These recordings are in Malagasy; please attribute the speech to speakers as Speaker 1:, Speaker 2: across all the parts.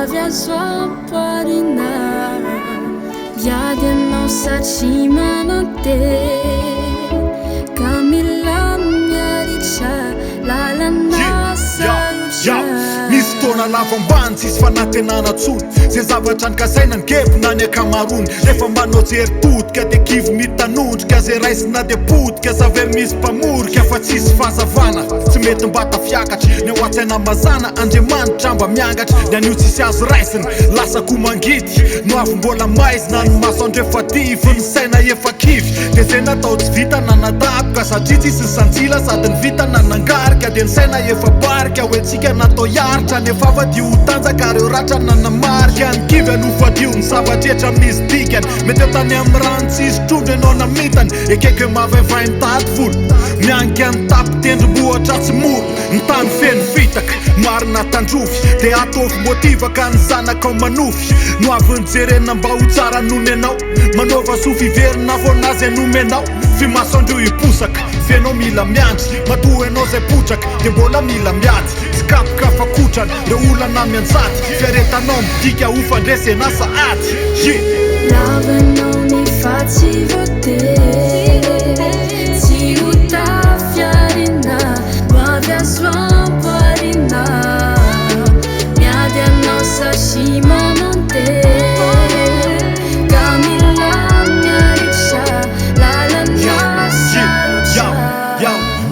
Speaker 1: avy azo amparina viady anao satria manantery ka mila miaritra lalana sarotra.
Speaker 2: Misy tona lava-mbany tsisy fanantenana tsony zay zavatra nikasaina ngepona ny akamarony rehefa manao jery todika de kivy mitanondrika zay raisina de podika zavery misy mpamorika fa tsisy fahazavana tsy mety mba tafiakatra ny ao an-tsaina mazana Andriamanitra mba miangatra ny anio tsisy azo raisiny lasako mangidy no avy mbola maizina ny maso andro efa divy ny saina efa kivy de zay natao tsy vita nanadaboka satria tsisy ny sanjila sady ny vita nanangarika de ny saina efa barika hoentsika natao yaritra nefa avadio tanjaka reo ratra nanamarika ny kivy anofadio ny zavatrehtra amin'izy dikany mety eo tany amin'ny rano tsisy trondro ianao namitany ekeke mavaivay ny tady volo mianika ny tapy tendrombohatra tsy moro ny tany feno fitaka marina tandrovy de atofy motivaka ny zanaka ao manofy no avy nijerena mba ho tsara noho anao manova sofiverina vonazy anomenao fi maso andreo iposaka fianao mila miandry matoa anao zay potraka de mbola mila miady tsy kapoka fakotrany re olana mianjaty fiaretanao midika hofandresena saaty
Speaker 1: lavanao ny fatsy voatery tsy ho tafiarina ho avy azo amparina miady anao satria manantery ka mila miaritra lalana sarotra.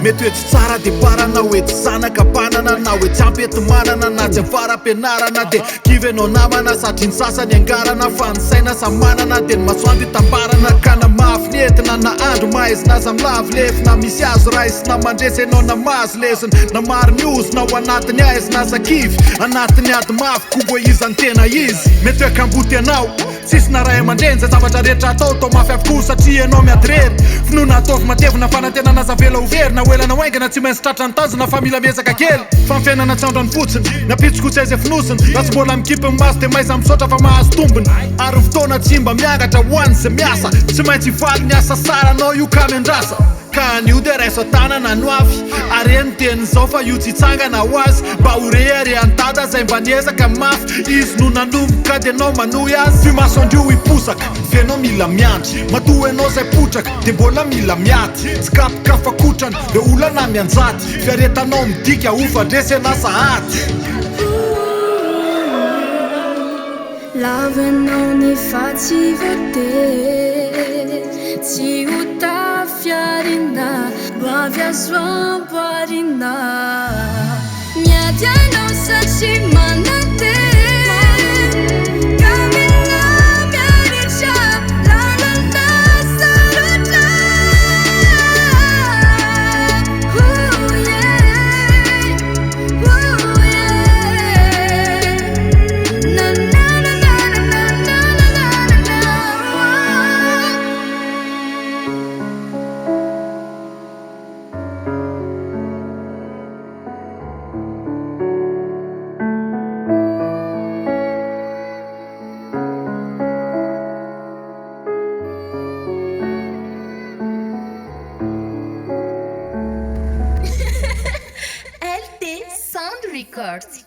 Speaker 2: mety hoe tsy tsara de parana hoe tsy zanaka banana na hoe tsy ampety manana na tsy afara-pianarana de kivy anao namana satria ny sasany angarana fa ny saina samy manana de ny masoandy tambarana ka na mafy ny entina na andro maizina aza milavy lefina misy azo raisina mandresy anao na mazo lesina na maro ny ozina ao anatiny aizina aza kivy anatiny ady mafy kobo izany tena izy mety hoe kamboty anao tsisy na ray aman-dreny zay zavatra rehetra atao tao mafy avokoa satria anao miady rery finoana ataovy matevina fanantenana aza vela overina oelana oaingana tsy maintsy tratra ny tanjona fa mila miezaka kely fa mifiainana tsy andrany fotsiny napitsiko tsy aizy finosiny raha tsy mbola mikipy ny maso de maiza misaotra fa mahazo tombony ary fotoana tsy mba miangatra hoany zay miasa tsy maintsy hivaly ny asa sara anao io ka miandrasa ka anio de raiso tanana no avy are ny tenyzao fa io tsy hitsangana ho azy mba ho rery an-dada zay mba niezaka mafy izy no nanomboka de anao manohy azy fi maso andrio hiposaka fianao mila miandry matoa anao zay potraka de mbola mila miady tsy kapoka fakotrany de olana mianjaty fiaretanao midika hofandresena saaty
Speaker 1: lavanao ny fatsy voatery tsy ho tafiarina ho avy azo amparina miady anao satria manantery ka mila miaritra lalana sarotra.
Speaker 3: LT Sound Records.